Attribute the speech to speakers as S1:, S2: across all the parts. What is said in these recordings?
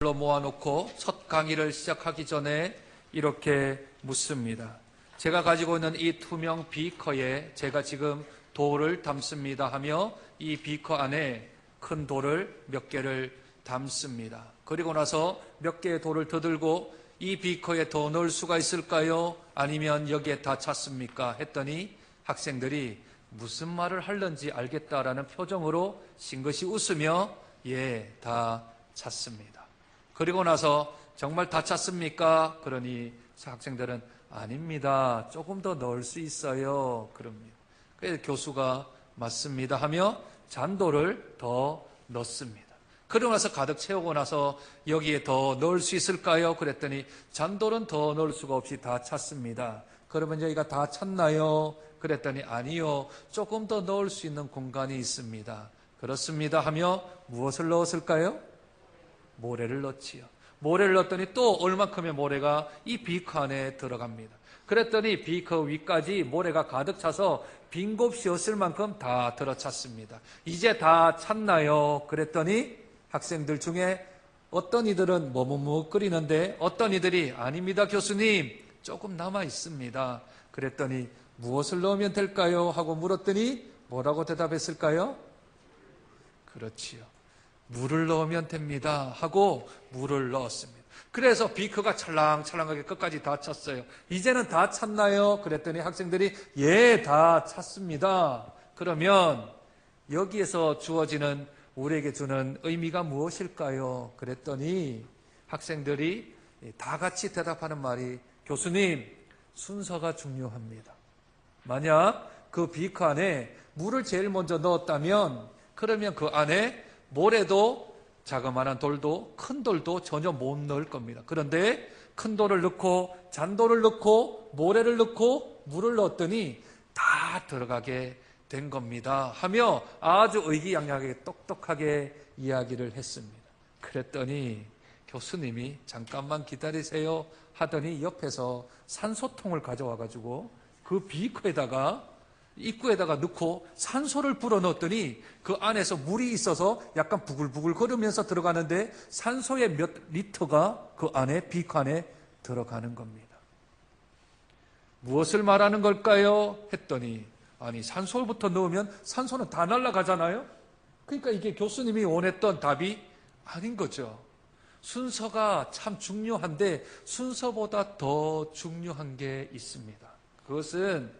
S1: 모아놓고 첫 강의를 시작하기 전에 이렇게 묻습니다. 제가 가지고 있는 이 투명 비커에 제가 지금 돌을 담습니다 하며 이 비커 안에 큰 돌을 몇 개를 담습니다. 그리고 나서 몇 개의 돌을 더 들고 이 비커에 더 넣을 수가 있을까요? 아니면 여기에 다 찼습니까? 했더니 학생들이 무슨 말을 하려는지 알겠다라는 표정으로 싱긋이 웃으며 예, 다 찼습니다. 그리고 나서 정말 다 찼습니까? 그러니 학생들은 아닙니다. 조금 더 넣을 수 있어요. 그럽니다. 그래서 교수가 맞습니다 하며 잔돌을 더 넣습니다. 그러고 나서 가득 채우고 나서 여기에 더 넣을 수 있을까요? 그랬더니 잔돌은 더 넣을 수가 없이 다 찼습니다. 그러면 여기가 다 찼나요? 그랬더니 아니요. 조금 더 넣을 수 있는 공간이 있습니다. 그렇습니다 하며 무엇을 넣었을까요? 모래를 넣지요. 모래를 넣었더니 또 얼마큼의 모래가 이 비커 안에 들어갑니다. 그랬더니 비커 위까지 모래가 가득 차서 빈 곳이 없을 만큼 다 들어찼습니다. 이제 다 찼나요? 그랬더니 학생들 중에 어떤 이들은 머뭇머뭇거리는데 어떤 이들이 아닙니다 교수님 조금 남아 있습니다. 그랬더니 무엇을 넣으면 될까요? 하고 물었더니 뭐라고 대답했을까요? 그렇지요. 물을 넣으면 됩니다 하고 물을 넣었습니다. 그래서 비커가 찰랑찰랑하게 끝까지 다 찼어요. 이제는 다 찼나요? 그랬더니 학생들이 예, 다 찼습니다. 그러면 여기에서 주어지는 우리에게 주는 의미가 무엇일까요? 그랬더니 학생들이 다 같이 대답하는 말이 교수님, 순서가 중요합니다. 만약 그 비커 안에 물을 제일 먼저 넣었다면 그러면 그 안에 모래도 자그마한 돌도 큰 돌도 전혀 못 넣을 겁니다. 그런데 큰 돌을 넣고 잔돌을 넣고 모래를 넣고 물을 넣었더니 다 들어가게 된 겁니다 하며 아주 의기양양하게 똑똑하게 이야기를 했습니다. 그랬더니 교수님이 잠깐만 기다리세요 하더니 옆에서 산소통을 가져와 가지고 그 비커에다가 입구에다가 넣고 산소를 불어넣었더니 그 안에서 물이 있어서 약간 부글부글 거리면서 들어가는데 산소의 몇 리터가 그 안에 비커 안에 들어가는 겁니다. 무엇을 말하는 걸까요? 했더니 아니 산소부터 넣으면 산소는 다 날아가잖아요. 그러니까 이게 교수님이 원했던 답이 아닌 거죠. 순서가 참 중요한데 순서보다 더 중요한 게 있습니다. 그것은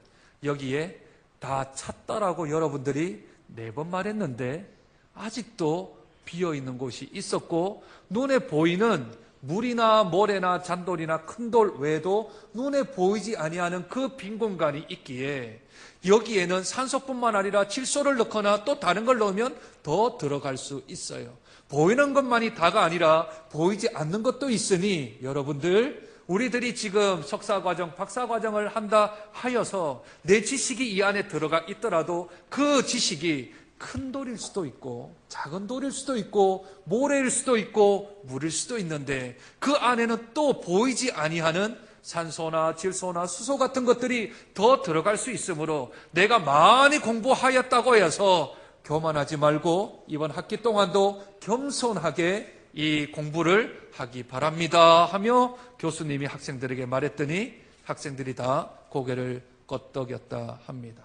S1: 여기에 다 찼다라고 여러분들이 4번 말했는데 아직도 비어있는 곳이 있었고 눈에 보이는 물이나 모래나 잔돌이나 큰 돌 외에도 눈에 보이지 아니하는 그 빈 공간이 있기에 여기에는 산소뿐만 아니라 질소를 넣거나 또 다른 걸 넣으면 더 들어갈 수 있어요. 보이는 것만이 다가 아니라 보이지 않는 것도 있으니 여러분들 우리들이 지금 석사과정, 박사과정을 한다 하여서 내 지식이 이 안에 들어가 있더라도 그 지식이 큰 돌일 수도 있고 작은 돌일 수도 있고 모래일 수도 있고 물일 수도 있는데 그 안에는 또 보이지 아니하는 산소나 질소나 수소 같은 것들이 더 들어갈 수 있으므로 내가 많이 공부하였다고 해서 교만하지 말고 이번 학기 동안도 겸손하게 이 공부를 하기 바랍니다 하며 교수님이 학생들에게 말했더니 학생들이 다 고개를 끄덕였다 합니다.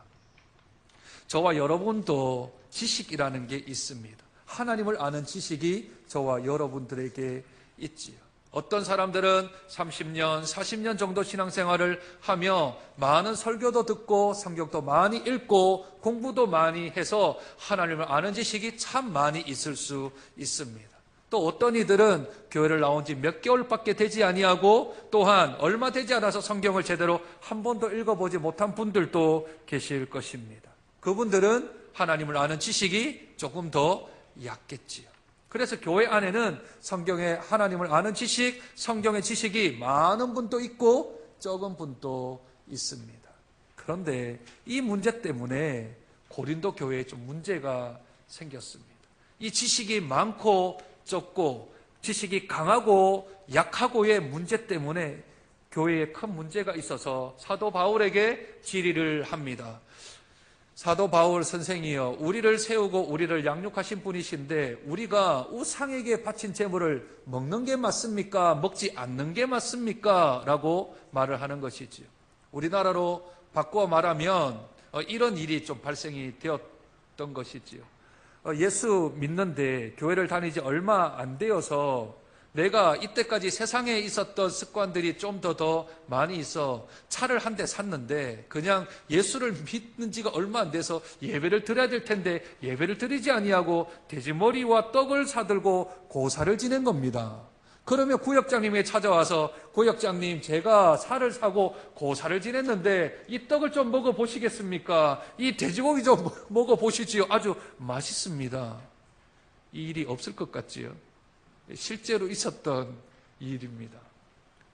S1: 저와 여러분도 지식이라는 게 있습니다. 하나님을 아는 지식이 저와 여러분들에게 있지요. 어떤 사람들은 30년, 40년 정도 신앙생활을 하며 많은 설교도 듣고 성경도 많이 읽고 공부도 많이 해서 하나님을 아는 지식이 참 많이 있을 수 있습니다. 또 어떤 이들은 교회를 나온 지 몇 개월밖에 되지 아니하고 또한 얼마 되지 않아서 성경을 제대로 한 번도 읽어보지 못한 분들도 계실 것입니다. 그분들은 하나님을 아는 지식이 조금 더 얕겠지요. 그래서 교회 안에는 성경의 하나님을 아는 지식, 성경의 지식이 많은 분도 있고 적은 분도 있습니다. 그런데 이 문제 때문에 고린도 교회에 좀 문제가 생겼습니다. 이 지식이 많고 적고 지식이 강하고 약하고의 문제 때문에 교회에 큰 문제가 있어서 사도 바울에게 질의를 합니다. 사도 바울 선생이여, 우리를 세우고 우리를 양육하신 분이신데 우리가 우상에게 바친 제물을 먹는 게 맞습니까? 먹지 않는 게 맞습니까? 라고 말을 하는 것이지요. 우리나라로 바꾸어 말하면 이런 일이 좀 발생이 되었던 것이지요. 예수 믿는데 교회를 다니지 얼마 안 되어서 내가 이때까지 세상에 있었던 습관들이 좀 더 많이 있어 차를 한 대 샀는데 그냥 예수를 믿는 지가 얼마 안 돼서 예배를 드려야 될 텐데 예배를 드리지 아니하고 돼지머리와 떡을 사들고 고사를 지낸 겁니다. 그러면 구역장님이 찾아와서 구역장님, 제가 살을 사고 고사를 지냈는데 이 떡을 좀 먹어보시겠습니까? 이 돼지고기 좀 먹어보시지요. 아주 맛있습니다. 이 일이 없을 것 같지요. 실제로 있었던 일입니다.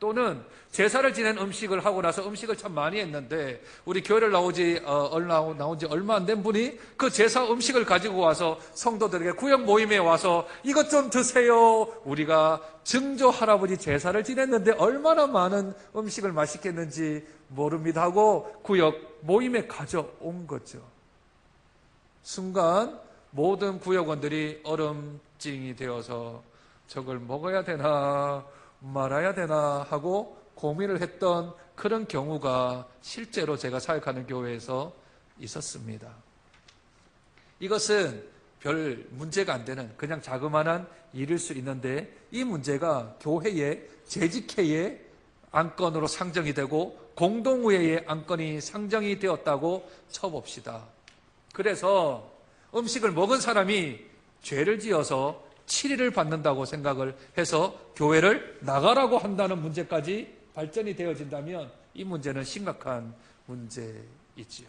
S1: 또는 제사를 지낸 음식을 하고 나서 음식을 참 많이 했는데 우리 교회를 나온 지 얼마 안 된 분이 그 제사 음식을 가지고 와서 성도들에게 구역 모임에 와서 이것 좀 드세요. 우리가 증조 할아버지 제사를 지냈는데 얼마나 많은 음식을 맛있겠는지 모릅니다 하고 구역 모임에 가져온 거죠. 순간 모든 구역원들이 얼음증이 되어서 저걸 먹어야 되나 말아야 되나 하고 고민을 했던 그런 경우가 실제로 제가 사역하는 교회에서 있었습니다. 이것은 별 문제가 안 되는 그냥 자그마한 일일 수 있는데 이 문제가 교회의 재직회의 안건으로 상정이 되고 공동의회의 안건이 상정이 되었다고 쳐봅시다. 그래서 음식을 먹은 사람이 죄를 지어서 7일을 받는다고 생각을 해서 교회를 나가라고 한다는 문제까지 발전이 되어진다면 이 문제는 심각한 문제이지요.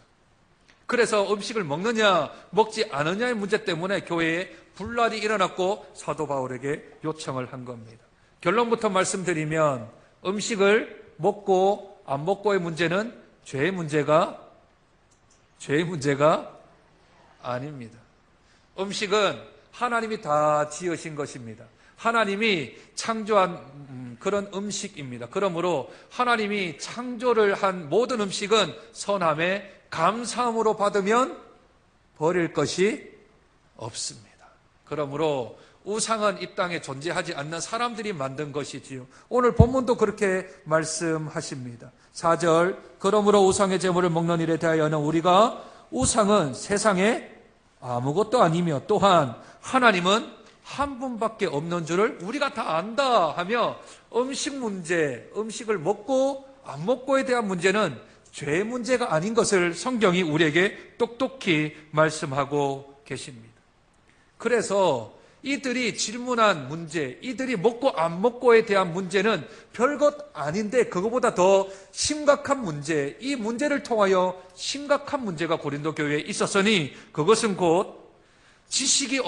S1: 그래서 음식을 먹느냐 먹지 않느냐의 문제 때문에 교회에 분란이 일어났고 사도 바울에게 요청을 한 겁니다. 결론부터 말씀드리면 음식을 먹고 안 먹고의 문제는 죄의 문제가 아닙니다. 음식은 하나님이 다 지으신 것입니다. 하나님이 창조한 그런 음식입니다. 그러므로 하나님이 창조를 한 모든 음식은 선함에 감사함으로 받으면 버릴 것이 없습니다. 그러므로 우상은 이 땅에 존재하지 않는 사람들이 만든 것이지요. 오늘 본문도 그렇게 말씀하십니다. 4절, 그러므로 우상의 제물을 먹는 일에 대하여는 우리가 우상은 세상에 아무것도 아니며 또한 하나님은 한 분밖에 없는 줄을 우리가 다 안다 하며 음식 문제, 음식을 먹고 안 먹고에 대한 문제는 죄의 문제가 아닌 것을 성경이 우리에게 똑똑히 말씀하고 계십니다. 그래서 이들이 질문한 문제, 이들이 먹고 안 먹고에 대한 문제는 별것 아닌데 그거보다 더 심각한 문제, 이 문제를 통하여 심각한 문제가 고린도 교회에 있었으니 그것은 곧 지식이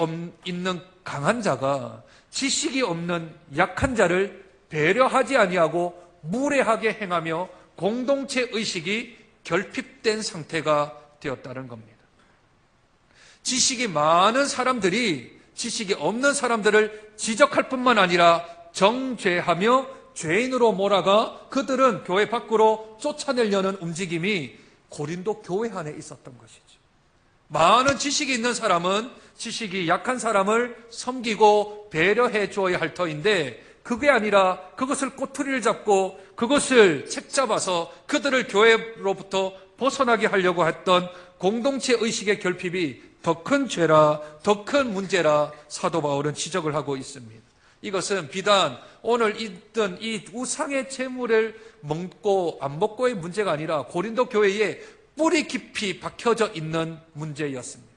S1: 있는 강한 자가 지식이 없는 약한 자를 배려하지 아니하고 무례하게 행하며 공동체 의식이 결핍된 상태가 되었다는 겁니다. 지식이 많은 사람들이 지식이 없는 사람들을 지적할 뿐만 아니라 정죄하며 죄인으로 몰아가 그들은 교회 밖으로 쫓아내려는 움직임이 고린도 교회 안에 있었던 것이죠. 많은 지식이 있는 사람은 지식이 약한 사람을 섬기고 배려해 주어야 할 터인데 그게 아니라 그것을 꼬투리를 잡고 그것을 책잡아서 그들을 교회로부터 벗어나게 하려고 했던 공동체 의식의 결핍이 더 큰 죄라, 더 큰 문제라 사도 바울은 지적을 하고 있습니다. 이것은 비단 오늘 있던 이 우상의 제물을 먹고 안 먹고의 문제가 아니라 고린도 교회에 뿌리 깊이 박혀져 있는 문제였습니다.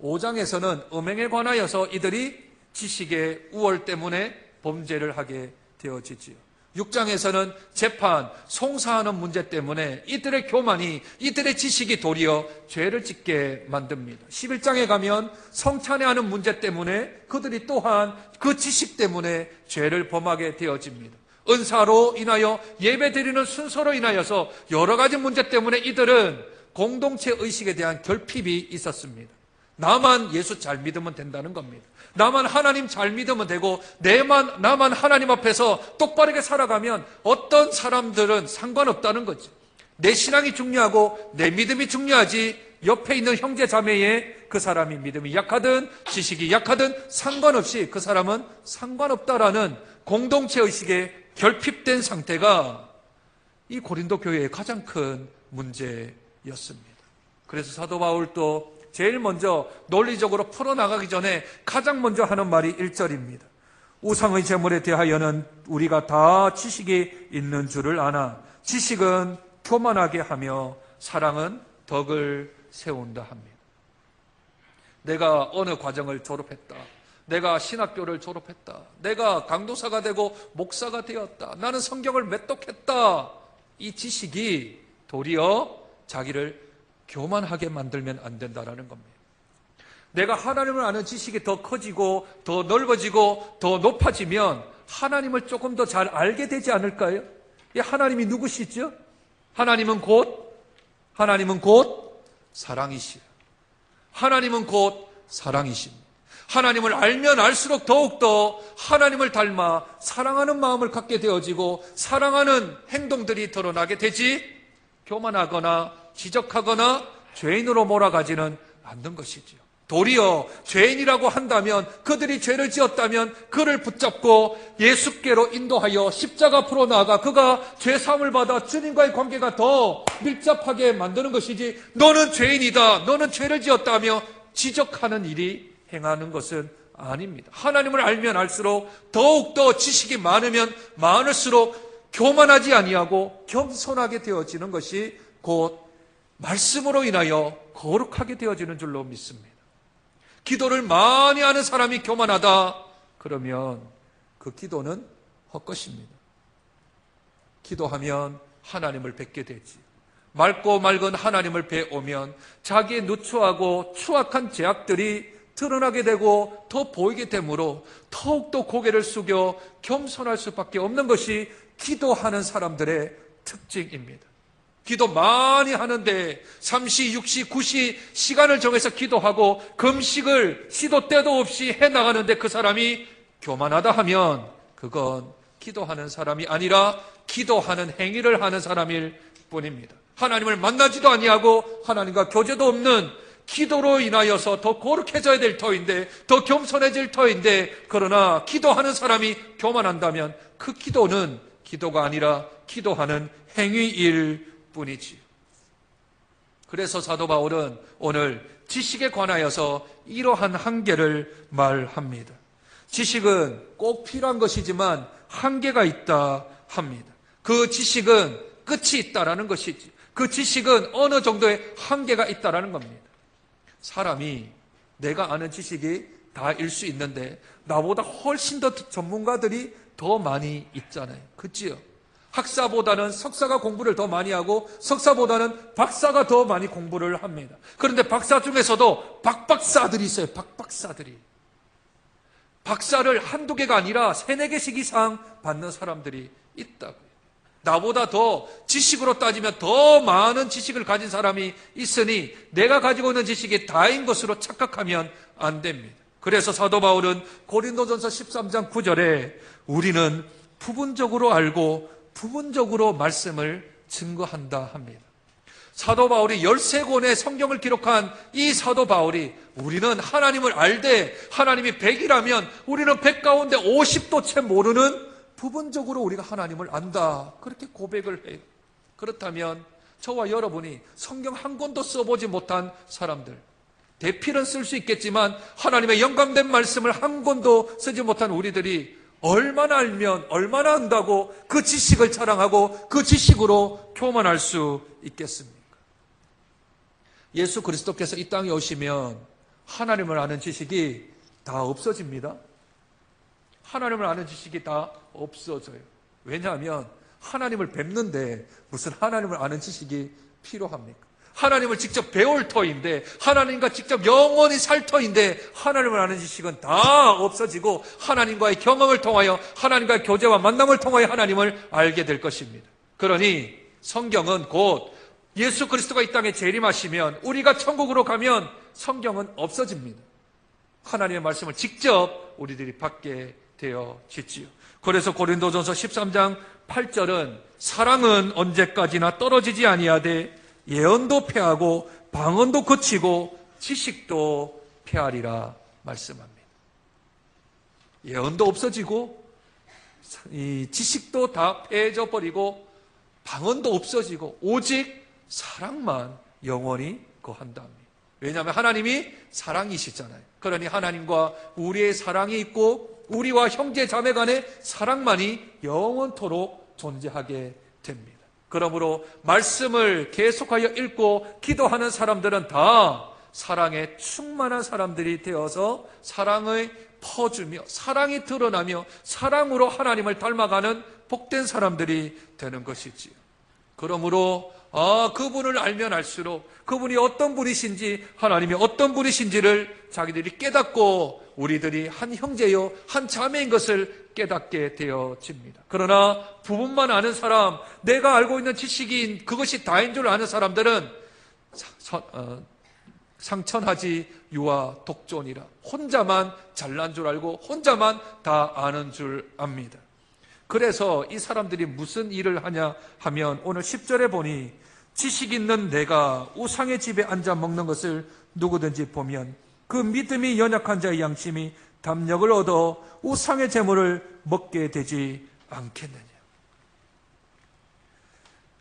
S1: 5장에서는 음행에 관하여서 이들이 지식의 우월 때문에 범죄를 하게 되어지지요. 6장에서는 재판, 송사하는 문제 때문에 이들의 교만이, 이들의 지식이 도리어 죄를 짓게 만듭니다. 11장에 가면 성찬회하는 문제 때문에 그들이 또한 그 지식 때문에 죄를 범하게 되어집니다. 은사로 인하여 예배드리는 순서로 인하여서 여러 가지 문제 때문에 이들은 공동체 의식에 대한 결핍이 있었습니다. 나만 예수 잘 믿으면 된다는 겁니다. 나만 하나님 잘 믿으면 되고 나만 하나님 앞에서 똑바르게 살아가면 어떤 사람들은 상관없다는 거죠. 내 신앙이 중요하고 내 믿음이 중요하지 옆에 있는 형제 자매의 그 사람이 믿음이 약하든 지식이 약하든 상관없이 그 사람은 상관없다라는 공동체 의식에 결핍된 상태가 이 고린도 교회의 가장 큰 문제였습니다. 그래서 사도 바울도 제일 먼저 논리적으로 풀어나가기 전에 가장 먼저 하는 말이 1절입니다. 우상의 제물에 대하여는 우리가 다 지식이 있는 줄을 아나 지식은 교만하게 하며 사랑은 덕을 세운다 합니다. 내가 어느 과정을 졸업했다. 내가 신학교를 졸업했다. 내가 강도사가 되고 목사가 되었다. 나는 성경을 매독했다. 이 지식이 도리어 자기를 교만하게 만들면 안 된다는 겁니다. 내가 하나님을 아는 지식이 더 커지고 더 넓어지고 더 높아지면 하나님을 조금 더 잘 알게 되지 않을까요? 이 하나님이 누구시죠? 하나님은 곧 사랑이시라. 하나님은 곧 사랑이십니다. 하나님을 알면 알수록 더욱더 하나님을 닮아 사랑하는 마음을 갖게 되어지고 사랑하는 행동들이 드러나게 되지 교만하거나 지적하거나 죄인으로 몰아가지는 않는 것이지요. 도리어 죄인이라고 한다면 그들이 죄를 지었다면 그를 붙잡고 예수께로 인도하여 십자가 앞으로 나아가 그가 죄사함을 받아 주님과의 관계가 더 밀접하게 만드는 것이지 너는 죄인이다, 너는 죄를 지었다며 지적하는 일이 행하는 것은 아닙니다. 하나님을 알면 알수록 더욱더 지식이 많으면 많을수록 교만하지 아니하고 겸손하게 되어지는 것이 곧 말씀으로 인하여 거룩하게 되어지는 줄로 믿습니다. 기도를 많이 하는 사람이 교만하다 그러면 그 기도는 헛것입니다. 기도하면 하나님을 뵙게 되지. 맑고 맑은 하나님을 뵈오면 자기의 누추하고 추악한 죄악들이 드러나게 되고 더 보이게 되므로 더욱더 고개를 숙여 겸손할 수밖에 없는 것이 기도하는 사람들의 특징입니다. 기도 많이 하는데 3시, 6시, 9시 시간을 정해서 기도하고 금식을 시도 때도 없이 해나가는데 그 사람이 교만하다 하면 그건 기도하는 사람이 아니라 기도하는 행위를 하는 사람일 뿐입니다. 하나님을 만나지도 아니하고 하나님과 교제도 없는 기도로 인하여서 더 거룩해져야 될 터인데 더 겸손해질 터인데 그러나 기도하는 사람이 교만한다면 그 기도는 기도가 아니라 기도하는 행위일 뿐이지요. 그래서 사도 바울은 오늘 지식에 관하여서 이러한 한계를 말합니다. 지식은 꼭 필요한 것이지만 한계가 있다 합니다. 그 지식은 끝이 있다라는 것이지. 그 지식은 어느 정도의 한계가 있다라는 겁니다. 사람이 내가 아는 지식이 다일 수 있는데 나보다 훨씬 더 전문가들이 더 많이 있잖아요. 그치요? 학사보다는 석사가 공부를 더 많이 하고 석사보다는 박사가 더 많이 공부를 합니다. 그런데 박사 중에서도 박박사들이 있어요. 박박사들이. 박사를 한두 개가 아니라 3-4개씩 이상 받는 사람들이 있다고요. 나보다 더 지식으로 따지면 더 많은 지식을 가진 사람이 있으니 내가 가지고 있는 지식이 다인 것으로 착각하면 안 됩니다. 그래서 사도 바울은 고린도전서 13장 9절에 우리는 부분적으로 알고 부분적으로 말씀을 증거한다 합니다. 사도 바울이 13권의 성경을 기록한 이 사도 바울이 우리는 하나님을 알되 하나님이 100이라면 우리는 100 가운데 50도 채 모르는 부분적으로 우리가 하나님을 안다. 그렇게 고백을 해요. 그렇다면 저와 여러분이 성경 한 권도 써보지 못한 사람들, 대필은 쓸 수 있겠지만 하나님의 영감된 말씀을 한 권도 쓰지 못한 우리들이 얼마나 알면 얼마나 안다고 그 지식을 자랑하고 그 지식으로 교만할 수 있겠습니까? 예수 그리스도께서 이 땅에 오시면 하나님을 아는 지식이 다 없어집니다. 하나님을 아는 지식이 다 없어져요. 왜냐하면 하나님을 뵙는데 무슨 하나님을 아는 지식이 필요합니까? 하나님을 직접 배울 터인데 하나님과 직접 영원히 살 터인데 하나님을 아는 지식은 다 없어지고 하나님과의 경험을 통하여 하나님과의 교제와 만남을 통하여 하나님을 알게 될 것입니다. 그러니 성경은 곧 예수 그리스도가 이 땅에 재림하시면 우리가 천국으로 가면 성경은 없어집니다. 하나님의 말씀을 직접 우리들이 받게 되어지지요. 그래서 고린도전서 13장 8절은 사랑은 언제까지나 떨어지지 아니하되 예언도 패하고 방언도 거치고 지식도 패하리라 말씀합니다. 예언도 없어지고 이 지식도 다 패해져 버리고 방언도 없어지고 오직 사랑만 영원히 거한답니다. 왜냐하면 하나님이 사랑이시잖아요. 그러니 하나님과 우리의 사랑이 있고 우리와 형제 자매 간의 사랑만이 영원토록 존재하게 됩니다. 그러므로 말씀을 계속하여 읽고 기도하는 사람들은 다 사랑에 충만한 사람들이 되어서 사랑을 퍼주며 사랑이 드러나며 사랑으로 하나님을 닮아가는 복된 사람들이 되는 것이지요. 그러므로 그분을 알면 알수록 그분이 어떤 분이신지 하나님이 어떤 분이신지를 자기들이 깨닫고 우리들이 한 형제요 한 자매인 것을 깨닫게 되어집니다. 그러나 부분만 아는 사람, 내가 알고 있는 지식인 그것이 다인 줄 아는 사람들은 상천하지 유아 독존이라 혼자만 잘난 줄 알고 혼자만 다 아는 줄 압니다. 그래서 이 사람들이 무슨 일을 하냐 하면 오늘 10절에 보니 지식 있는 내가 우상의 집에 앉아 먹는 것을 누구든지 보면 그 믿음이 연약한 자의 양심이 담력을 얻어 우상의 재물을 먹게 되지 않겠느냐.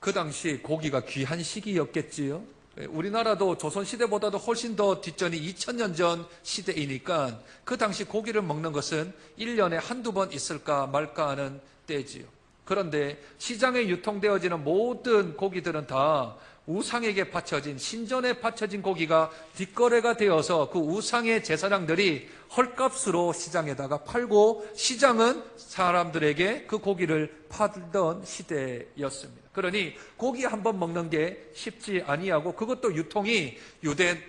S1: 그 당시 고기가 귀한 시기였겠지요. 우리나라도 조선시대보다도 훨씬 더 뒷전이 2000년 전 시대이니까 그 당시 고기를 먹는 것은 1년에 한두 번 있을까 말까 하는 때지요. 그런데 시장에 유통되어지는 모든 고기들은 다 우상에게 바쳐진 신전에 바쳐진 고기가 뒷거래가 되어서 그 우상의 제사장들이 헐값으로 시장에다가 팔고 시장은 사람들에게 그 고기를 팔던 시대였습니다. 그러니 고기 한번 먹는 게 쉽지 아니하고 그것도 유통이 유대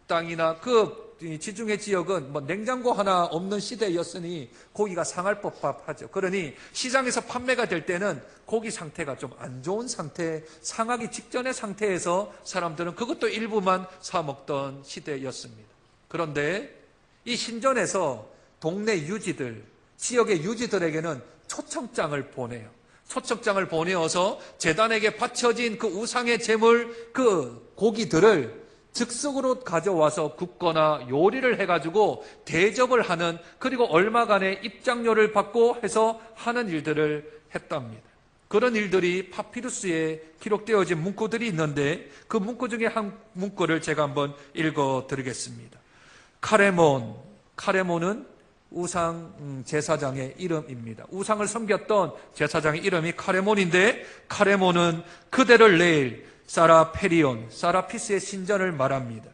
S1: 땅이나 그 지중해 지역은 냉장고 하나 없는 시대였으니 고기가 상할 법하죠. 그러니 시장에서 판매가 될 때는 고기 상태가 좀 안 좋은 상태, 상하기 직전의 상태에서 사람들은 그것도 일부만 사 먹던 시대였습니다. 그런데 이 신전에서 동네 유지들, 지역의 유지들에게는 초청장을 보내요. 초청장을 보내어서 제단에게 바쳐진 그 우상의 제물, 그 고기들을 즉석으로 가져와서 굽거나 요리를 해가지고 대접을 하는, 그리고 얼마간의 입장료를 받고 해서 하는 일들을 했답니다. 그런 일들이 파피루스에 기록되어진 문구들이 있는데 그 문구 중에 한 문구를 제가 한번 읽어드리겠습니다. 카레몬은 우상 제사장의 이름입니다. 우상을 섬겼던 제사장의 이름이 카레몬인데, 카레몬은 그대를 내일 사라페리온, 사라피스의 신전을 말합니다.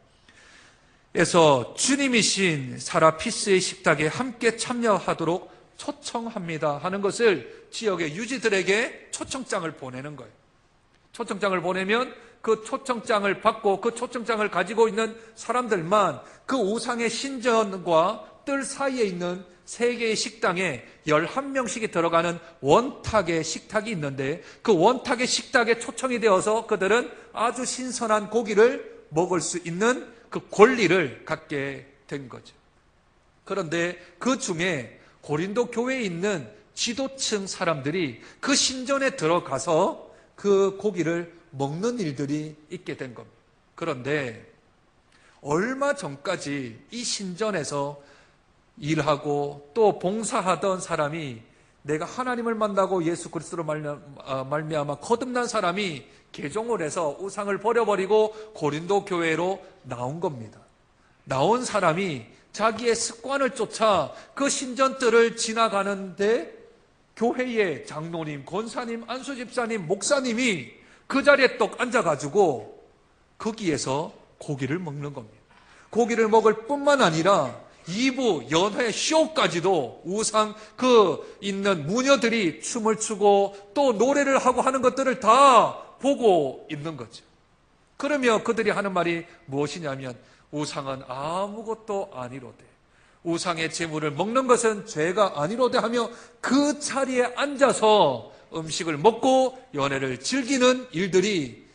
S1: 그래서 주님이신 사라피스의 식탁에 함께 참여하도록 초청합니다 하는 것을 지역의 유지들에게 초청장을 보내는 거예요. 초청장을 보내면 그 초청장을 받고 그 초청장을 가지고 있는 사람들만 그 우상의 신전과 뜰 사이에 있는 세 개의 식당에 11명씩이 들어가는 원탁의 식탁이 있는데 그 원탁의 식탁에 초청이 되어서 그들은 아주 신선한 고기를 먹을 수 있는 그 권리를 갖게 된 거죠. 그런데 그 중에 고린도 교회에 있는 지도층 사람들이 그 신전에 들어가서 그 고기를 먹는 일들이 있게 된 겁니다. 그런데 얼마 전까지 이 신전에서 일하고 또 봉사하던 사람이, 내가 하나님을 만나고 예수 그리스도로 말미암아 거듭난 사람이 개종을 해서 우상을 버려버리고 고린도 교회로 나온 겁니다. 나온 사람이 자기의 습관을 쫓아 그 신전들을 지나가는데 교회의 장로님, 권사님, 안수집사님, 목사님이 그 자리에 떡 앉아가지고 거기에서 고기를 먹는 겁니다. 고기를 먹을 뿐만 아니라 2부 연회 쇼까지도 우상 그 있는 무녀들이 춤을 추고 또 노래를 하고 하는 것들을 다 보고 있는 거죠. 그러면 그들이 하는 말이 무엇이냐면 우상은 아무것도 아니로되, 우상의 제물을 먹는 것은 죄가 아니로되 하며 그 자리에 앉아서 음식을 먹고 연회를 즐기는 일들이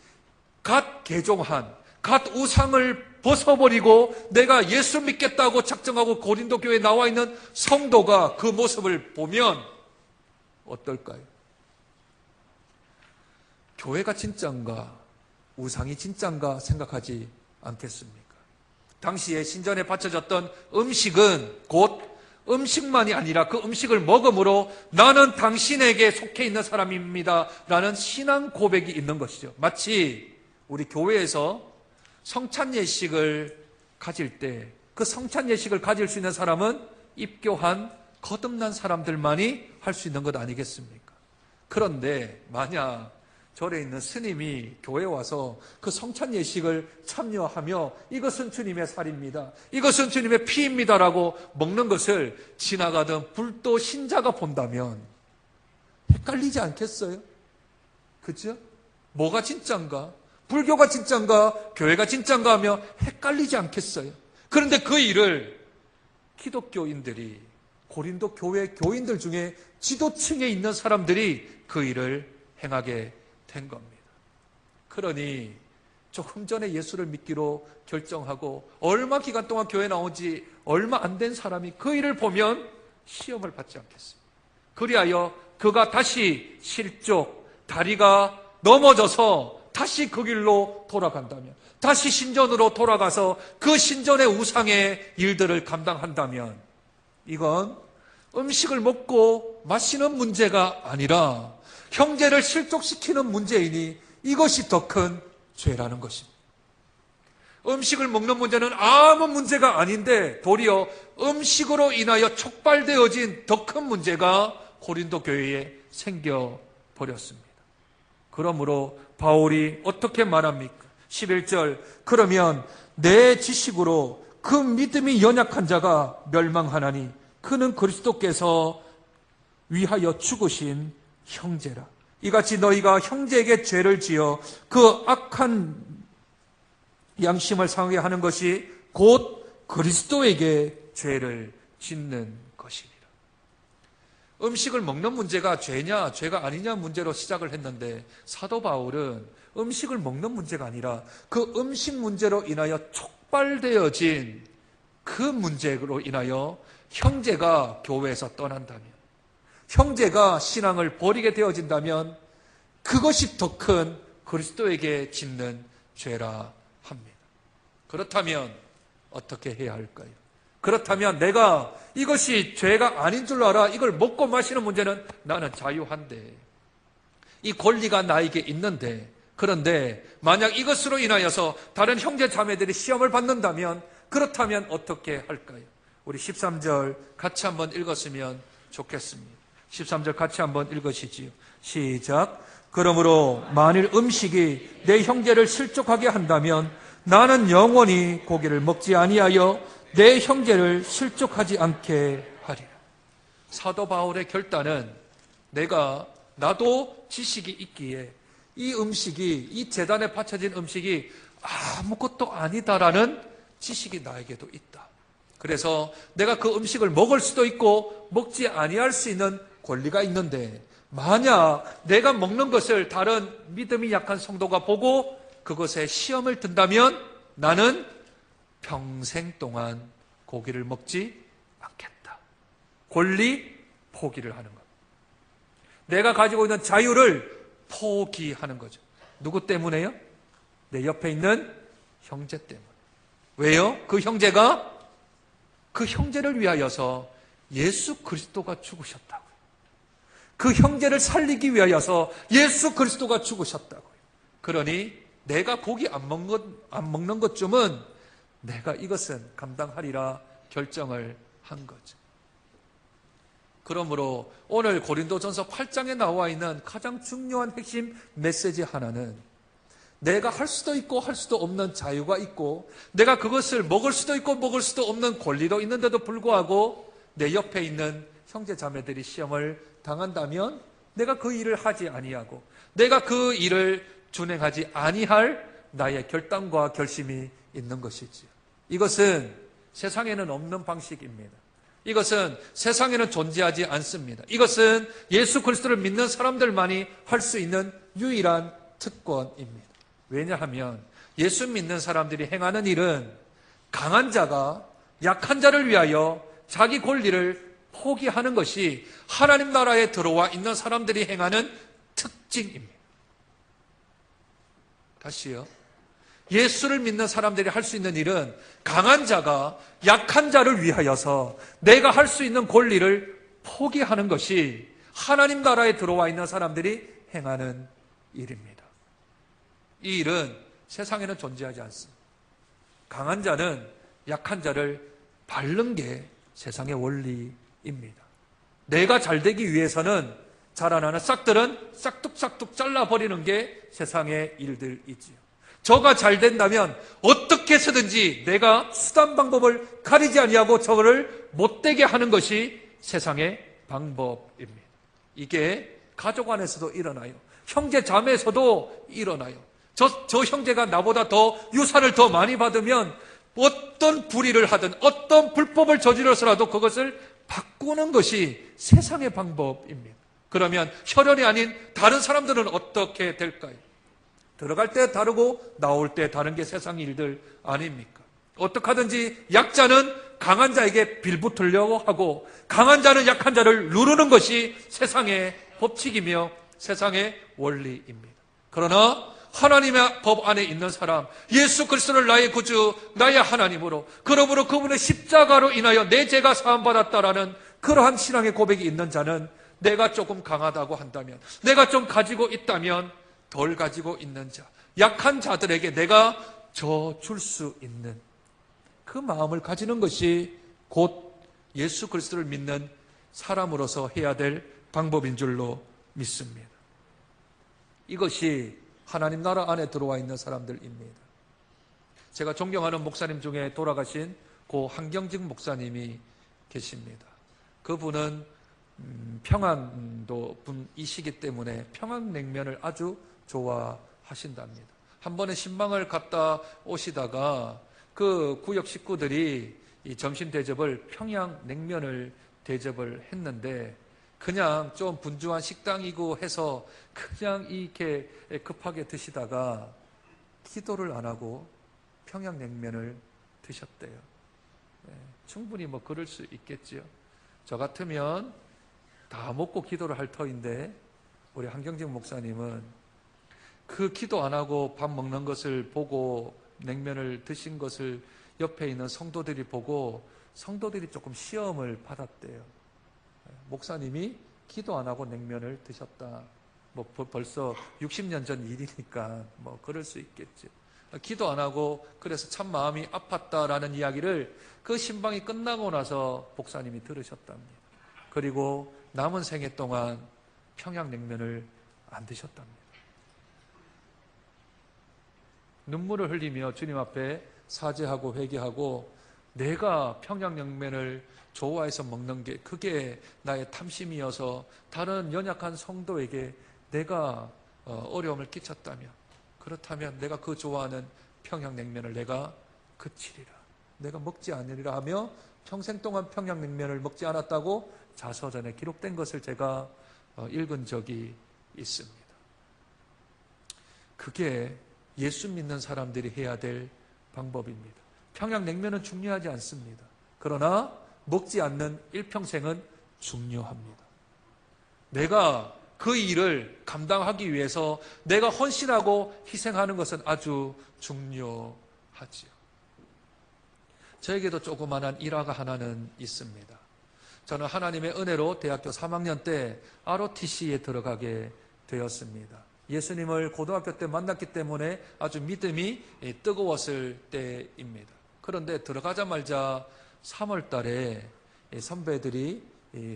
S1: 갓 개종한, 갓 우상을 벗어버리고 내가 예수 믿겠다고 작정하고 고린도 교회에 나와 있는 성도가 그 모습을 보면 어떨까요? 교회가 진짜인가? 우상이 진짠가 생각하지 않겠습니까? 당시에 신전에 바쳐졌던 음식은 곧 음식만이 아니라 그 음식을 먹음으로 나는 당신에게 속해 있는 사람입니다 라는 신앙 고백이 있는 것이죠. 마치 우리 교회에서 성찬 예식을 가질 때 그 성찬 예식을 가질 수 있는 사람은 입교한 거듭난 사람들만이 할 수 있는 것 아니겠습니까? 그런데 만약 절에 있는 스님이 교회에 와서 그 성찬 예식을 참여하며 이것은 주님의 살입니다, 이것은 주님의 피입니다라고 먹는 것을 지나가던 불도 신자가 본다면 헷갈리지 않겠어요? 그죠? 뭐가 진짠가? 불교가 진짠가? 교회가 진짠가 하며 헷갈리지 않겠어요? 그런데 그 일을 기독교인들이, 고린도 교회 교인들 중에 지도층에 있는 사람들이 그 일을 행하게 된 겁니다. 그러니 조금 전에 예수를 믿기로 결정하고 얼마 기간 동안 교회 나온 지 얼마 안 된 사람이 그 일을 보면 시험을 받지 않겠습니다. 그리하여 그가 다시 실족, 다리가 넘어져서 다시 그 길로 돌아간다면, 다시 신전으로 돌아가서 그 신전의 우상의 일들을 감당한다면 이건 음식을 먹고 마시는 문제가 아니라 형제를 실족시키는 문제이니 이것이 더 큰 죄라는 것입니다. 음식을 먹는 문제는 아무 문제가 아닌데 도리어 음식으로 인하여 촉발되어진 더 큰 문제가 고린도 교회에 생겨버렸습니다. 그러므로 바울이 어떻게 말합니까? 11절, 그러면 내 지식으로 그 믿음이 연약한 자가 멸망하나니 그는 그리스도께서 위하여 죽으신 형제라. 이같이 너희가 형제에게 죄를 지어 그 악한 양심을 상하게 하는 것이 곧 그리스도에게 죄를 짓는 것이니라. 음식을 먹는 문제가 죄냐 죄가 아니냐 문제로 시작을 했는데 사도 바울은 음식을 먹는 문제가 아니라 그 음식 문제로 인하여 촉발되어진 그 문제로 인하여 형제가 교회에서 떠난다면, 형제가 신앙을 버리게 되어진다면 그것이 더 큰 그리스도에게 짓는 죄라 합니다. 그렇다면 어떻게 해야 할까요? 그렇다면 내가 이것이 죄가 아닌 줄 알아, 이걸 먹고 마시는 문제는 나는 자유한데, 이 권리가 나에게 있는데, 그런데 만약 이것으로 인하여서 다른 형제 자매들이 시험을 받는다면 그렇다면 어떻게 할까요? 우리 13절 같이 한번 읽었으면 좋겠습니다. 13절 같이 한번 읽으시지요. 시작. 그러므로 만일 음식이 내 형제를 실족하게 한다면 나는 영원히 고기를 먹지 아니하여 내 형제를 실족하지 않게 하리라. 사도 바울의 결단은 나도 지식이 있기에 이 음식이, 이 제단에 바쳐진 음식이 아무것도 아니다라는 지식이 나에게도 있다. 그래서 내가 그 음식을 먹을 수도 있고 먹지 아니할 수 있는 권리가 있는데, 만약 내가 먹는 것을 다른 믿음이 약한 성도가 보고 그것에 시험을 든다면 나는 평생 동안 고기를 먹지 않겠다. 권리 포기를 하는 것. 내가 가지고 있는 자유를 포기하는 거죠. 누구 때문에요? 내 옆에 있는 형제 때문에. 왜요? 그 형제가 그 형제를 위하여서 예수 그리스도가 죽으셨다고요. 그 형제를 살리기 위하여서 예수 그리스도가 죽으셨다고요. 그러니 내가 고기 안 먹는 것쯤은 내가 이것은 감당하리라 결정을 한 거죠. 그러므로 오늘 고린도전서 8장에 나와 있는 가장 중요한 핵심 메시지 하나는, 내가 할 수도 있고 할 수도 없는 자유가 있고, 내가 그것을 먹을 수도 있고 먹을 수도 없는 권리도 있는데도 불구하고 내 옆에 있는 형제 자매들이 시험을 당한다면 내가 그 일을 하지 아니하고 내가 그 일을 준행하지 아니할 나의 결단과 결심이 있는 것이지요. 이것은 세상에는 없는 방식입니다. 이것은 세상에는 존재하지 않습니다. 이것은 예수 그리스도를 믿는 사람들만이 할 수 있는 유일한 특권입니다. 왜냐하면 예수 믿는 사람들이 행하는 일은 강한 자가 약한 자를 위하여 자기 권리를 포기하는 것이 하나님 나라에 들어와 있는 사람들이 행하는 특징입니다. 다시요. 예수를 믿는 사람들이 할 수 있는 일은 강한 자가 약한 자를 위하여서 내가 할 수 있는 권리를 포기하는 것이 하나님 나라에 들어와 있는 사람들이 행하는 일입니다. 이 일은 세상에는 존재하지 않습니다. 강한 자는 약한 자를 밟는 게 세상의 원리입니다. 내가 잘되기 위해서는 자라나는 싹들은 싹둑싹둑 잘라버리는 게 세상의 일들이지요. 저가 잘 된다면 어떻게 해서든지 내가 수단 방법을 가리지 아니하고 저를 못되게 하는 것이 세상의 방법입니다. 이게 가족 안에서도 일어나요. 형제 자매에서도 일어나요. 저 형제가 나보다 더 유산을 더 많이 받으면 어떤 불의를 하든 어떤 불법을 저질러서라도 그것을 바꾸는 것이 세상의 방법입니다. 그러면 혈연이 아닌 다른 사람들은 어떻게 될까요? 들어갈 때 다르고 나올 때 다른 게 세상 일들 아닙니까? 어떻게 하든지 약자는 강한 자에게 빌붙으려고 하고 강한 자는 약한 자를 누르는 것이 세상의 법칙이며 세상의 원리입니다. 그러나 하나님의 법 안에 있는 사람, 예수 그리스도를 나의 구주, 나의 하나님으로, 그러므로 그분의 십자가로 인하여 내 죄가 사함받았다라는 그러한 신앙의 고백이 있는 자는 내가 조금 강하다고 한다면, 내가 좀 가지고 있다면 덜 가지고 있는 자, 약한 자들에게 내가 줘 줄 수 있는 그 마음을 가지는 것이 곧 예수 그리스도를 믿는 사람으로서 해야 될 방법인 줄로 믿습니다. 이것이 하나님 나라 안에 들어와 있는 사람들입니다. 제가 존경하는 목사님 중에 돌아가신 고 한경직 목사님이 계십니다. 그분은 평안도 분이시기 때문에 평양냉면을 아주 좋아하신답니다. 한 번에 신방을 갔다 오시다가 그 구역 식구들이 이 점심 대접을 평양냉면을 대접을 했는데 그냥 좀 분주한 식당이고 해서 그냥 이렇게 급하게 드시다가 기도를 안 하고 평양냉면을 드셨대요. 충분히 뭐 그럴 수 있겠지요. 저 같으면 다 먹고 기도를 할 터인데 우리 한경직 목사님은 그 기도 안 하고 밥 먹는 것을 보고 냉면을 드신 것을 옆에 있는 성도들이 보고 성도들이 조금 시험을 받았대요. 목사님이 기도 안 하고 냉면을 드셨다. 뭐 벌써 60년 전 일이니까 뭐 그럴 수 있겠지. 기도 안 하고 그래서 참 마음이 아팠다라는 이야기를 그 신방이 끝나고 나서 목사님이 들으셨답니다. 그리고 남은 생애 동안 평양냉면을 안 드셨답니다. 눈물을 흘리며 주님 앞에 사죄하고 회개하고 내가 평양냉면을 좋아해서 먹는 게 그게 나의 탐심이어서 다른 연약한 성도에게 내가 어려움을 끼쳤다면 그렇다면 내가 그 좋아하는 평양냉면을 내가 그치리라. 내가 먹지 않으리라 하며 평생 동안 평양냉면을 먹지 않았다고 자서전에 기록된 것을 제가 읽은 적이 있습니다. 그게 예수 믿는 사람들이 해야 될 방법입니다. 평양냉면은 중요하지 않습니다. 그러나 먹지 않는 일평생은 중요합니다. 내가 그 일을 감당하기 위해서 내가 헌신하고 희생하는 것은 아주 중요하지요. 저에게도 조그만한 일화가 하나는 있습니다. 저는 하나님의 은혜로 대학교 3학년 때 ROTC에 들어가게 되었습니다. 예수님을 고등학교 때 만났기 때문에 아주 믿음이 뜨거웠을 때입니다. 그런데 들어가자마자 3월 달에 선배들이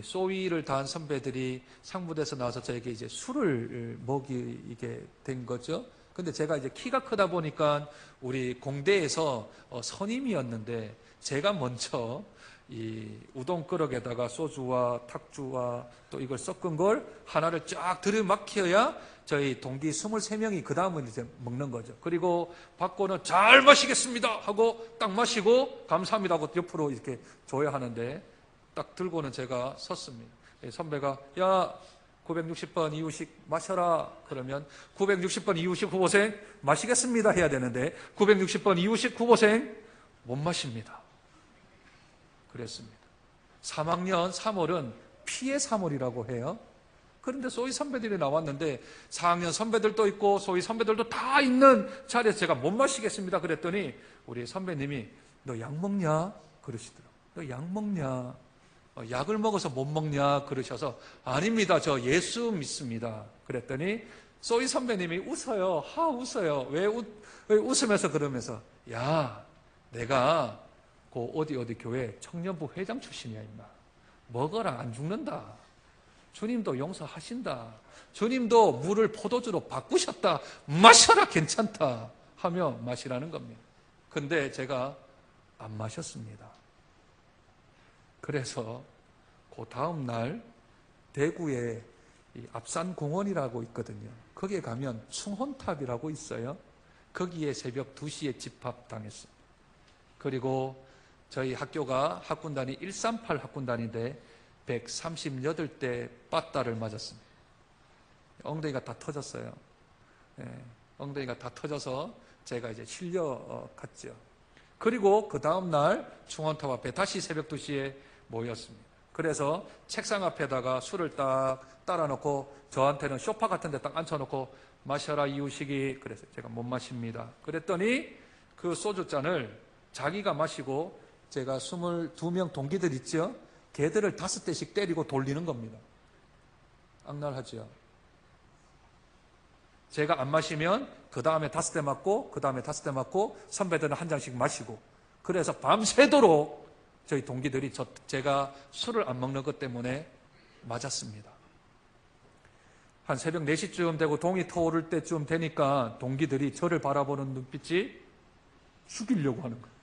S1: 소위를 다한 선배들이 상부대에서 나와서 저에게 이제 술을 먹이게 된 거죠. 근데 제가 이제 키가 크다 보니까 우리 공대에서 선임이었는데 제가 먼저 이 우동 그릇에다가 소주와 탁주와 또 이걸 섞은 걸 하나를 쫙 들이막혀야 저희 동기 23명이 그 다음은 이제 먹는 거죠. 그리고 받고는 잘 마시겠습니다 하고 딱 마시고 감사합니다 하고 옆으로 이렇게 줘야 하는데 딱 들고는 제가 섰습니다. 선배가 야 960번 이유식 마셔라 그러면 960번 이유식 후보생 마시겠습니다 해야 되는데 960번 이유식 후보생 못 마십니다. 그랬습니다. 3학년 3월은 피의 3월이라고 해요. 그런데 소위 선배들이 나왔는데 4학년 선배들도 있고 소위 선배들도 다 있는 자리에서 제가 못 마시겠습니다 그랬더니 우리 선배님이 너 약 먹냐? 그러시더라고요. 너 약 먹냐? 약을 먹어서 못 먹냐? 그러셔서 아닙니다. 저 예수 믿습니다. 그랬더니 소위 선배님이 웃어요. 웃어요. 왜 웃으면서 그러면서 야, 내가 그 어디 교회 청년부 회장 출신이야 임마. 먹어라 안 죽는다. 주님도 용서하신다. 주님도 물을 포도주로 바꾸셨다. 마셔라 괜찮다 하며 마시라는 겁니다. 근데 제가 안 마셨습니다. 그래서 그 다음 날 대구에 앞산공원이라고 있거든요. 거기에 가면 충혼탑이라고 있어요. 거기에 새벽 2시에 집합당했습니다. 그리고 저희 학교가 학군단이 138 학군단인데 138대 빠따를 맞았습니다. 엉덩이가 다 터졌어요. 엉덩이가 다 터져서 제가 이제 실려갔죠. 그리고 그 다음날 충원탑 앞에 다시 새벽 2시에 모였습니다. 그래서 책상 앞에다가 술을 딱 따라놓고 저한테는 소파 같은 데 딱 앉혀놓고 마셔라 이유식이. 그래서 제가 못 마십니다. 그랬더니 그 소주잔을 자기가 마시고 제가 22명 동기들 있죠? 걔들을 5대씩 때리고 돌리는 겁니다. 악랄하죠. 제가 안 마시면 그 다음에 5대 맞고 그 다음에 5대 맞고 선배들은 한 잔씩 마시고 그래서 밤새도록 저희 동기들이 제가 술을 안 먹는 것 때문에 맞았습니다. 한 새벽 4시쯤 되고 동이 터오를 때쯤 되니까 동기들이 저를 바라보는 눈빛이 죽이려고 하는 거예요.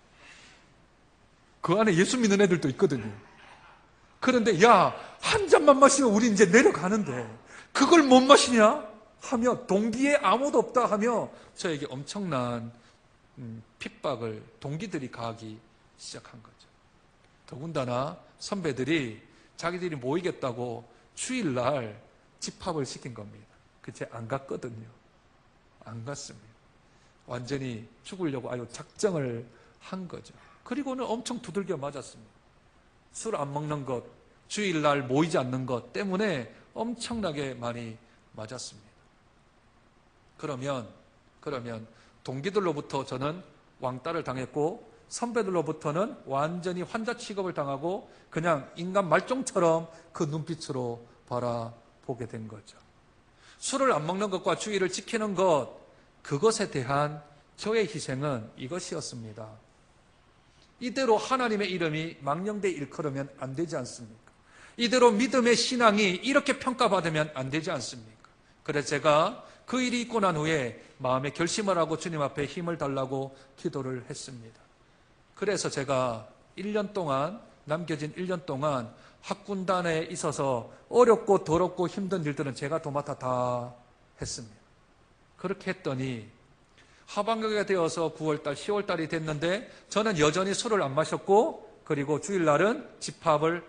S1: 그 안에 예수 믿는 애들도 있거든요. 그런데 야, 한 잔만 마시면 우리 이제 내려가는데 그걸 못 마시냐? 하며 동기에 아무도 없다 하며 저에게 엄청난 핍박을 동기들이 가하기 시작한 거죠. 더군다나 선배들이 자기들이 모이겠다고 주일날 집합을 시킨 겁니다. 그제 안 갔거든요. 안 갔습니다. 완전히 죽으려고 아주 작정을 한 거죠. 그리고는 엄청 두들겨 맞았습니다. 술 안 먹는 것, 주일날 모이지 않는 것 때문에 엄청나게 많이 맞았습니다. 그러면 동기들로부터 저는 왕따를 당했고 선배들로부터는 완전히 환자 취급을 당하고 그냥 인간 말종처럼 그 눈빛으로 바라보게 된 거죠. 술을 안 먹는 것과 주의를 지키는 것, 그것에 대한 저의 희생은 이것이었습니다. 이대로 하나님의 이름이 망령되이 일컬으면 안 되지 않습니까? 이대로 믿음의 신앙이 이렇게 평가받으면 안 되지 않습니까? 그래서 제가 그 일이 있고 난 후에 마음에 결심을 하고 주님 앞에 힘을 달라고 기도를 했습니다. 그래서 제가 1년 동안, 남겨진 1년 동안 학군단에 있어서 어렵고 더럽고 힘든 일들은 제가 도맡아 다 했습니다. 그렇게 했더니 하반기가 되어서 9월달, 10월달이 됐는데 저는 여전히 술을 안 마셨고 그리고 주일날은 집합을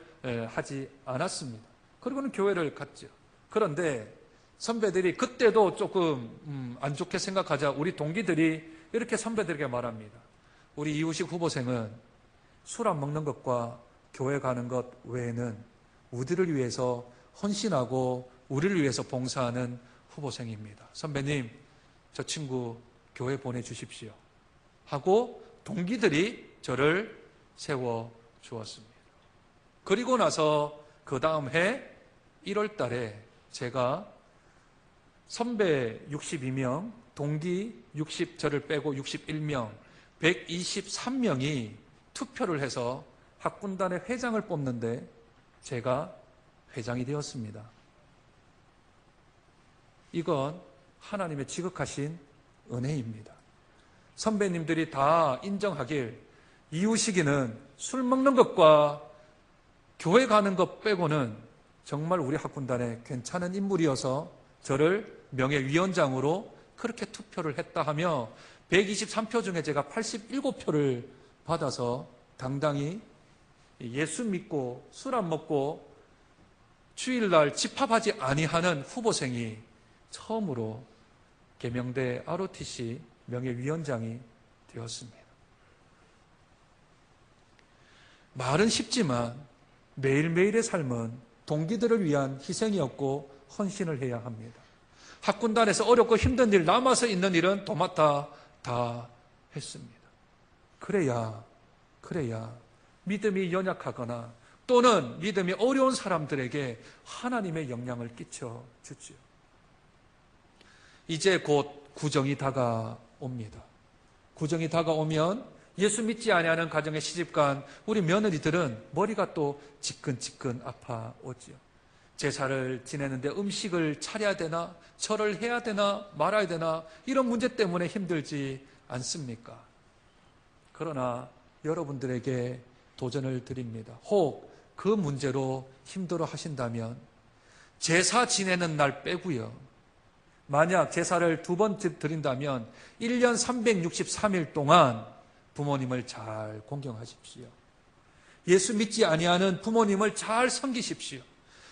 S1: 하지 않았습니다. 그리고는 교회를 갔죠. 그런데 선배들이 그때도 조금 안 좋게 생각하자 우리 동기들이 이렇게 선배들에게 말합니다. 우리 이우식 후보생은 술 안 먹는 것과 교회 가는 것 외에는 우리를 위해서 헌신하고 우리를 위해서 봉사하는 후보생입니다. 선배님, 저 친구 교회 보내주십시오 하고 동기들이 저를 세워주었습니다. 그리고 나서 그 다음 해 1월 달에 제가 선배 62명, 동기 60, 저를 빼고 61명, 123명이 투표를 해서 학군단의 회장을 뽑는데 제가 회장이 되었습니다. 이건 하나님의 지극하신 은혜입니다. 선배님들이 다 인정하길 이우식이는 술 먹는 것과 교회 가는 것 빼고는 정말 우리 학군단에 괜찮은 인물이어서 저를 명예위원장으로 그렇게 투표를 했다 하며 123표 중에 제가 87표를 받아서 당당히 예수 믿고 술 안 먹고 주일날 집합하지 아니하는 후보생이 처음으로 계명대 ROTC 명예위원장이 되었습니다. 말은 쉽지만 매일매일의 삶은 동기들을 위한 희생이었고 헌신을 해야 합니다. 학군단에서 어렵고 힘든 일, 남아서 있는 일은 도맡아 다 했습니다. 그래야 믿음이 연약하거나 또는 믿음이 어려운 사람들에게 하나님의 영향을 끼쳐 주죠. 이제 곧 구정이 다가옵니다. 구정이 다가오면 예수 믿지 아니하는 가정에 시집간 우리 며느리들은 머리가 또 지끈지끈 아파오지요. 제사를 지내는데 음식을 차려야 되나, 절을 해야 되나 말아야 되나, 이런 문제 때문에 힘들지 않습니까? 그러나 여러분들에게 도전을 드립니다. 혹 그 문제로 힘들어 하신다면 제사 지내는 날 빼고요, 만약 제사를 2번 드린다면 1년 363일 동안 부모님을 잘 공경하십시오. 예수 믿지 아니하는 부모님을 잘 섬기십시오.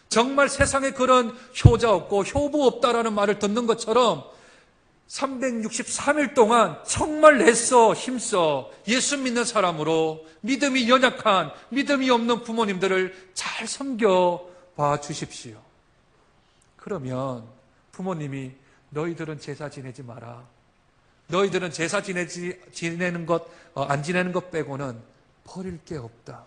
S1: 정말 세상에 그런 효자 없고 효부 없다라는 말을 듣는 것처럼 363일 동안 정말 애써 힘써 예수 믿는 사람으로 믿음이 연약한, 믿음이 없는 부모님들을 잘 섬겨봐 주십시오. 그러면 부모님이 너희들은 제사 지내지 마라, 너희들은 제사 지내는 것, 안 지내는 것 빼고는 버릴 게 없다,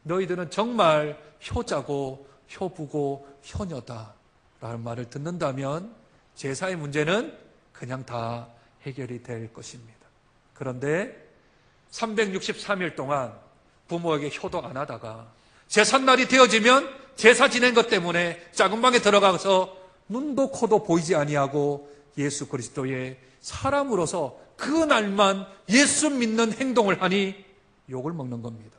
S1: 너희들은 정말 효자고 효부고 효녀다 라는 말을 듣는다면 제사의 문제는 그냥 다 해결이 될 것입니다. 그런데 363일 동안 부모에게 효도 안 하다가 제삿날이 되어지면 제사 지낸 것 때문에 작은 방에 들어가서 눈도 코도 보이지 아니하고 예수 그리스도의 사람으로서 그 날만 예수 믿는 행동을 하니 욕을 먹는 겁니다.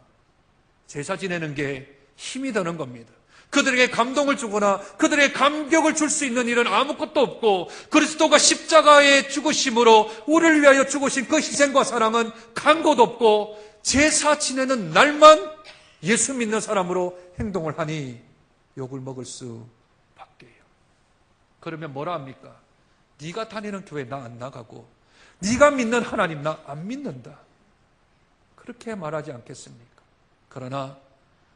S1: 제사 지내는 게 힘이 드는 겁니다. 그들에게 감동을 주거나 그들에게 감격을 줄 수 있는 일은 아무것도 없고, 그리스도가 십자가의 죽으심으로 우리를 위하여 죽으신 그 희생과 사랑은 간 곳 없고, 제사 지내는 날만 예수 믿는 사람으로 행동을 하니 욕을 먹을 수밖에요. 그러면 뭐라 합니까? 네가 다니는 교회 나 안 나가고 네가 믿는 하나님 나 안 믿는다, 그렇게 말하지 않겠습니까? 그러나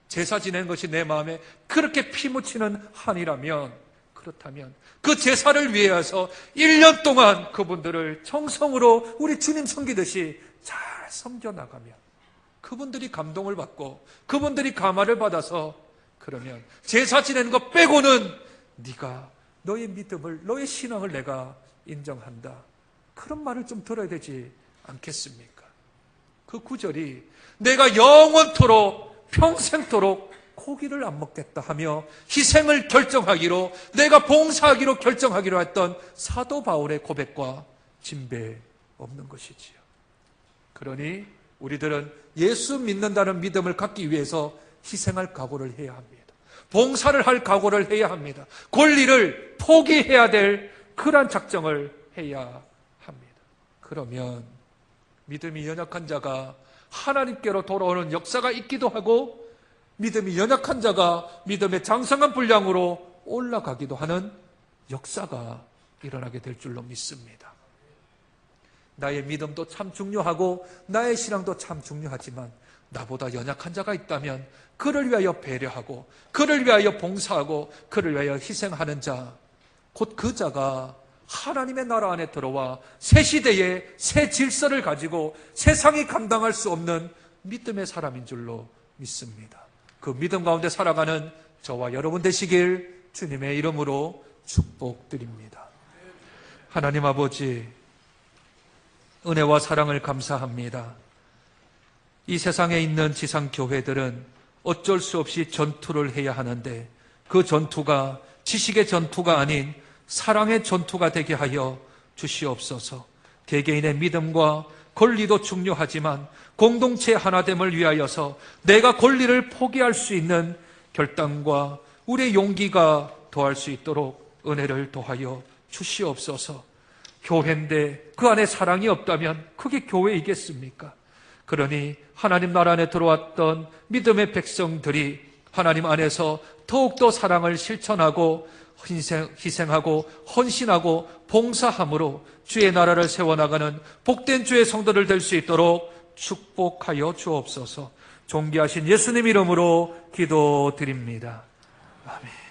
S1: 제사 지내는 것이 내 마음에 그렇게 피묻히는 한이라면, 그렇다면 그 제사를 위해서 1년 동안 그분들을 정성으로 우리 주님 섬기듯이 잘 섬겨나가면 그분들이 감동을 받고 그분들이 감화를 받아서, 그러면 제사 지내는 것 빼고는 네가 너의 믿음을, 너의 신앙을 내가 인정한다, 그런 말을 좀 들어야 되지 않겠습니까? 그 구절이 내가 영원토록 평생토록 고기를 안 먹겠다 하며 희생을 결정하기로, 내가 봉사하기로 결정하기로 했던 사도 바울의 고백과 진배 없는 것이지요. 그러니 우리들은 예수 믿는다는 믿음을 갖기 위해서 희생할 각오를 해야 합니다. 봉사를 할 각오를 해야 합니다. 권리를 포기해야 될 그러한 작정을 해야 합니다. 그러면 믿음이 연약한 자가 하나님께로 돌아오는 역사가 있기도 하고, 믿음이 연약한 자가 믿음의 장성한 분량으로 올라가기도 하는 역사가 일어나게 될 줄로 믿습니다. 나의 믿음도 참 중요하고 나의 신앙도 참 중요하지만, 나보다 연약한 자가 있다면 그를 위하여 배려하고 그를 위하여 봉사하고 그를 위하여 희생하는 자, 곧 그 자가 하나님의 나라 안에 들어와 새 시대의 새 질서를 가지고 세상이 감당할 수 없는 믿음의 사람인 줄로 믿습니다. 그 믿음 가운데 살아가는 저와 여러분 되시길 주님의 이름으로 축복드립니다. 하나님 아버지, 은혜와 사랑을 감사합니다. 이 세상에 있는 지상교회들은 어쩔 수 없이 전투를 해야 하는데, 그 전투가 지식의 전투가 아닌 사랑의 전투가 되게 하여 주시옵소서. 개개인의 믿음과 권리도 중요하지만 공동체 하나됨을 위하여서 내가 권리를 포기할 수 있는 결단과 우리의 용기가 더할 수 있도록 은혜를 더하여 주시옵소서. 교회인데 그 안에 사랑이 없다면 그게 교회이겠습니까? 그러니 하나님 나라 안에 들어왔던 믿음의 백성들이 하나님 안에서 더욱더 사랑을 실천하고 희생하고 헌신하고 봉사함으로 주의 나라를 세워나가는 복된 주의 성도들 될 수 있도록 축복하여 주옵소서. 존귀하신 예수님 이름으로 기도드립니다. 아멘.